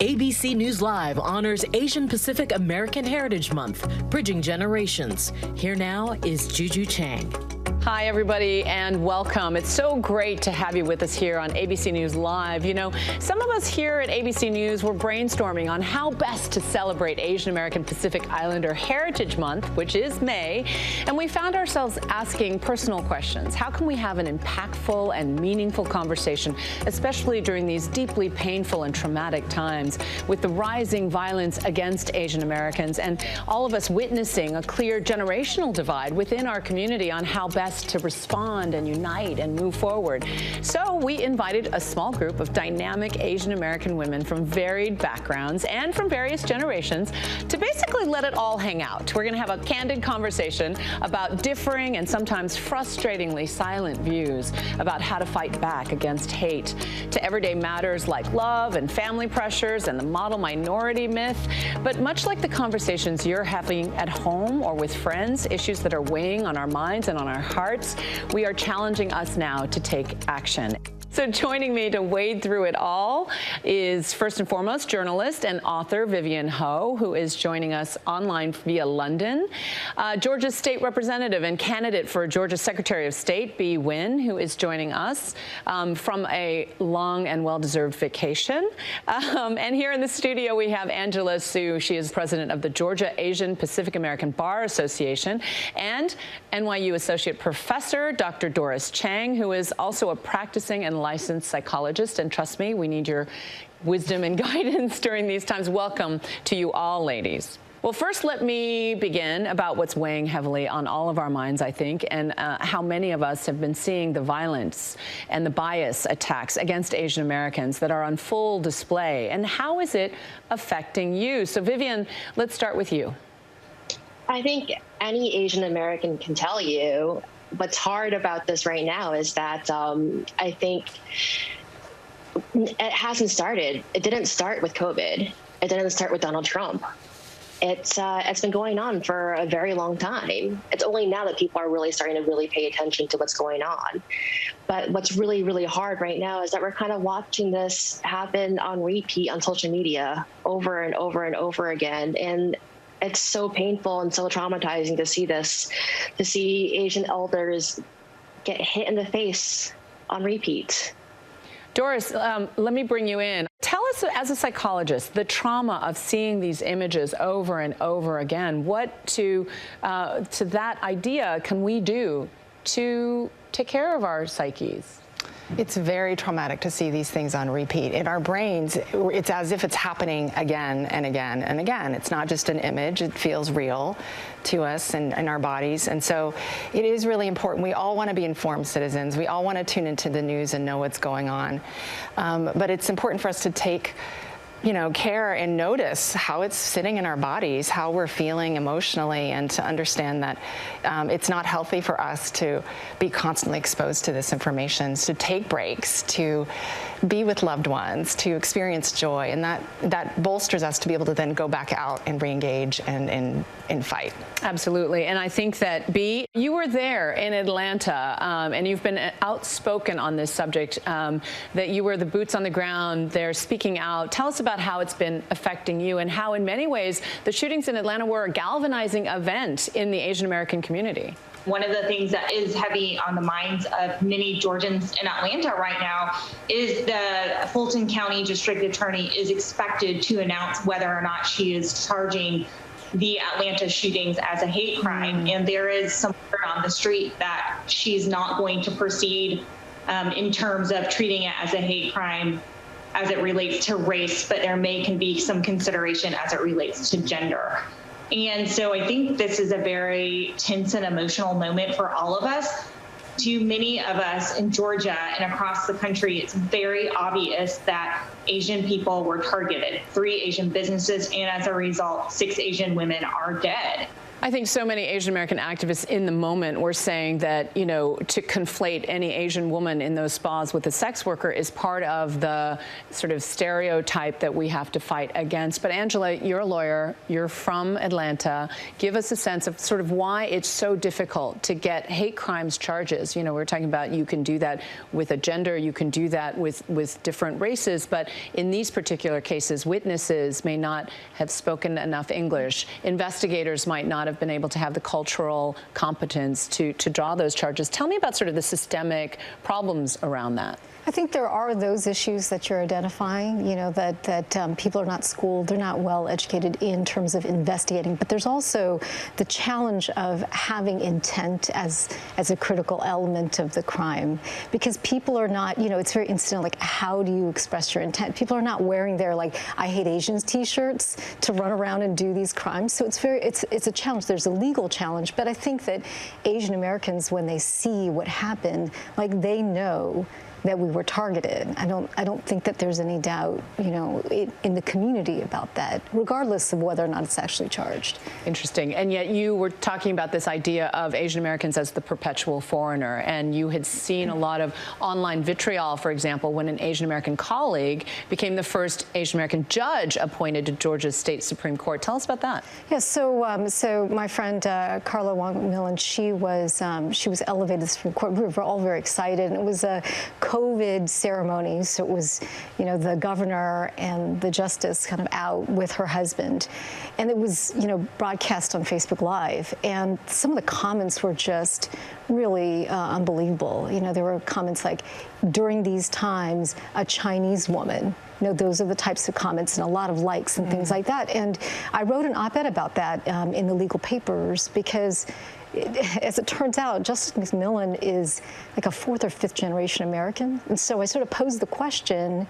ABC News Live honors Asian Pacific American Heritage Month, bridging generations. Here now is Juju Chang. Hi, everybody, and welcome. It's so great to have you with us here on ABC News Live. You know, some of us here at ABC News were brainstorming on how best to celebrate Asian American Pacific Islander Heritage Month, which is May, and we found ourselves asking personal questions. How can we have an impactful and meaningful conversation, especially during these deeply painful and traumatic times with the rising violence against Asian Americans and all of us witnessing a clear generational divide within our community on how best to respond and unite and move forward. So we invited a small group of dynamic Asian American women from varied backgrounds and from various generations to basically let it all hang out. We're going to have a candid conversation about differing and sometimes frustratingly silent views about how to fight back against hate, to everyday matters like love and family pressures and the model minority myth. But much like the conversations you're having at home or with friends, issues that are weighing on our minds and on our hearts, we are challenging us now to take action. So joining me to wade through it all is, first and foremost, journalist and author Vivian Ho, who is joining us online via London. Georgia's state representative and candidate for Georgia Secretary of State, Bee Nguyen, who is joining us from a long and well-deserved vacation. And here in the studio, we have Angela Su. She is president of the Georgia Asian Pacific American Bar Association, and NYU Associate Professor Dr. Doris Chang, who is also a practicing and licensed psychologist. And trust me, we need your wisdom and guidance during these times. Welcome to you all, ladies. Well, first, let me begin about what's weighing heavily on all of our minds, I think, and how many of us have been seeing the violence and the bias attacks against Asian Americans that are on full display. And how is it affecting you? So, Vivian, let's start with you. I think any Asian American can tell you what's hard about this right now is that I think it hasn't started. It didn't start with COVID. It didn't start with Donald Trump. It's been going on for a very long time. It's only now that people are really starting to really pay attention to what's going on. But what's really, really hard right now is that we're kind of watching this happen on repeat on social media over and over and over again. And it's so painful and so traumatizing to see this, to see Asian elders get hit in the face on repeat. Doris, let me bring you in. Tell us, as a psychologist, the trauma of seeing these images over and over again. What to that idea can we do to take care of our psyches? It's very traumatic to see these things on repeat. In our brains, it's as if it's happening again and again and again. It's not just an image. It feels real to us and in our bodies. And so it is really important. We all want to be informed citizens. We all want to tune into the news and know what's going on. But it's important for us to take care and notice how it's sitting in our bodies, how we're feeling emotionally, and to understand that it's not healthy for us to be constantly exposed to this information, to take breaks, to be with loved ones, to experience joy, and that bolsters us to be able to then go back out and re-engage and fight. Absolutely. And I think that, Bee, you were there in Atlanta, and you've been outspoken on this subject, that you were the boots on the ground there speaking out. Tell us about how it's been affecting you and how, in many ways, the shootings in Atlanta were a galvanizing event in the Asian American community. One of the things that is heavy on the minds of many Georgians in Atlanta right now is the Fulton County District Attorney is expected to announce whether or not she is charging the Atlanta shootings as a hate crime. And there is some word on the street that she's not going to proceed in terms of treating it as a hate crime as it relates to race, but there can be some consideration as it relates to gender. And so I think this is a very tense and emotional moment for all of us. To many of us in Georgia and across the country, it's very obvious that Asian people were targeted. 3 Asian businesses, and as a result, 6 Asian women are dead. I think so many Asian American activists in the moment were saying that, you know, to conflate any Asian woman in those spas with a sex worker is part of the sort of stereotype that we have to fight against. But Angela, you're a lawyer, you're from Atlanta. Give us a sense of sort of why it's so difficult to get hate crimes charges. You know, we're talking about you can do that with a gender, you can do that with different races, but in these particular cases, witnesses may not have spoken enough English. Investigators might not have been able to have the cultural competence to draw those charges. Tell me about sort of the systemic problems around that. I think there are those issues that you're identifying, you know, that people are not schooled, they're not well educated in terms of investigating. But there's also the challenge of having intent as a critical element of the crime, because people are not, you know, it's very instant, like, how do you express your intent? People are not wearing their, like, I hate Asians t-shirts to run around and do these crimes. So it's a challenge. There's a legal challenge. But I think that Asian Americans, when they see what happened, like, they know that we were targeted. I don't think that there's any doubt, you know, in the community about that, regardless of whether or not it's actually charged. Interesting. And yet you were talking about this idea of Asian Americans as the perpetual foreigner, and you had seen a lot of online vitriol, for example, when an Asian American colleague became the first Asian American judge appointed to Georgia's state Supreme Court. Tell us about that. Yeah, so my friend Carla Wong Millen, she was elevated to the Supreme Court. We were all very excited, and it was a COVID ceremony, so it was, you know, the governor and the justice kind of out with her husband, and it was, you know, broadcast on Facebook Live, and some of the comments were just really unbelievable. You know, there were comments like, during these times, a Chinese woman. You know, those are the types of comments, and a lot of likes and things like that. And I wrote an op-ed about that in the legal papers, because as it turns out, Justice McMillan is like a 4th or 5th generation American. And so I sort of posed the question,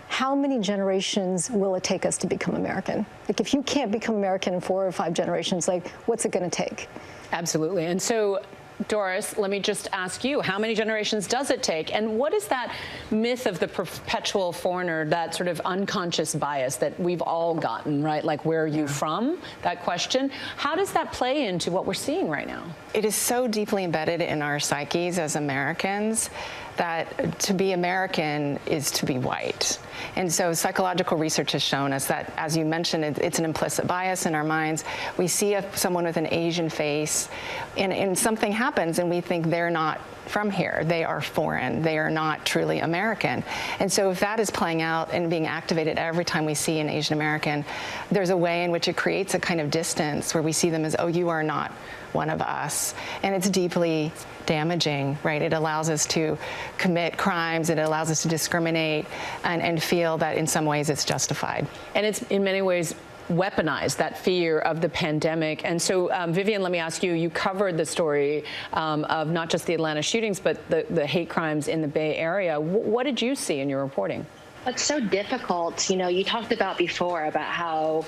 how many generations will it take us to become American? Like, if you can't become American in 4 or 5 generations, like, what's it going to take? Absolutely. And so, Doris, let me just ask you, how many generations does it take? And what is that myth of the perpetual foreigner, that sort of unconscious bias that we've all gotten, right? Like, where are you from? That question. How does that play into what we're seeing right now? It is so deeply embedded in our psyches as Americans that to be American is to be white. And so psychological research has shown us that, as you mentioned, it's an implicit bias in our minds. We see someone with an Asian face, and something happens, and we think they're not from here. They are foreign. They are not truly American. And so if that is playing out and being activated every time we see an Asian American, there's a way in which it creates a kind of distance where we see them as, oh, you are not one of us. And it's deeply damaging, right? It allows us to commit crimes. It allows us to discriminate and feel that in some ways it's justified. And it's in many ways weaponize that fear of the pandemic. And so, Vivian, let me ask you, you covered the story of not just the Atlanta shootings, but the hate crimes in the Bay Area. What did you see in your reporting? It's so difficult. You know, you talked about before about how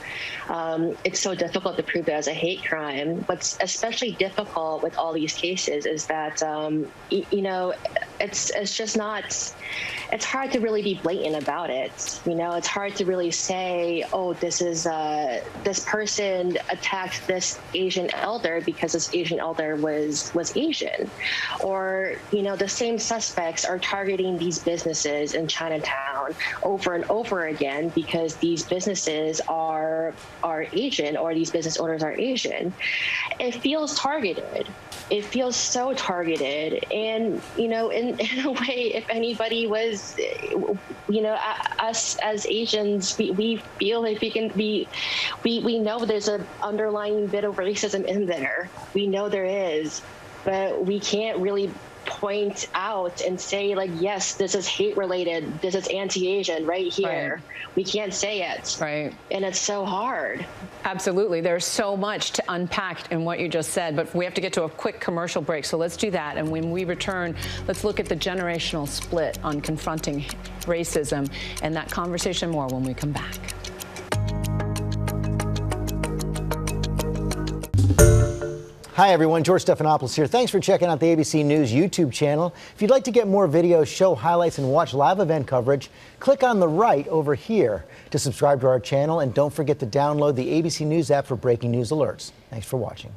it's so difficult to prove it as a hate crime. What's especially difficult with all these cases is that, you know, it's just not, it's hard to really be blatant about it. You know, it's hard to really say, oh, this is, this person attacked this Asian elder because this Asian elder was Asian. Or, you know, the same suspects are targeting these businesses in Chinatown over and over again because these businesses are Asian, or these business owners are Asian. It feels targeted. It feels so targeted. And, you know, in a way, if anybody was, you know, us as Asians, we feel like we know there's an underlying bit of racism in there. We know there is, but we can't really point out and say, like, yes, this is hate related, this is anti-Asian right here. Right. We can't say it. Right. And it's so hard. Absolutely. There's so much to unpack in what you just said, but we have to get to a quick commercial break. So let's do that. And when we return, let's look at the generational split on confronting racism, and that conversation more when we come back. Hi everyone, George Stephanopoulos here. Thanks for checking out the ABC News YouTube channel. If you'd like to get more videos, show highlights, and watch live event coverage, click on the right over here to subscribe to our channel, and don't forget to download the ABC News app for breaking news alerts. Thanks for watching.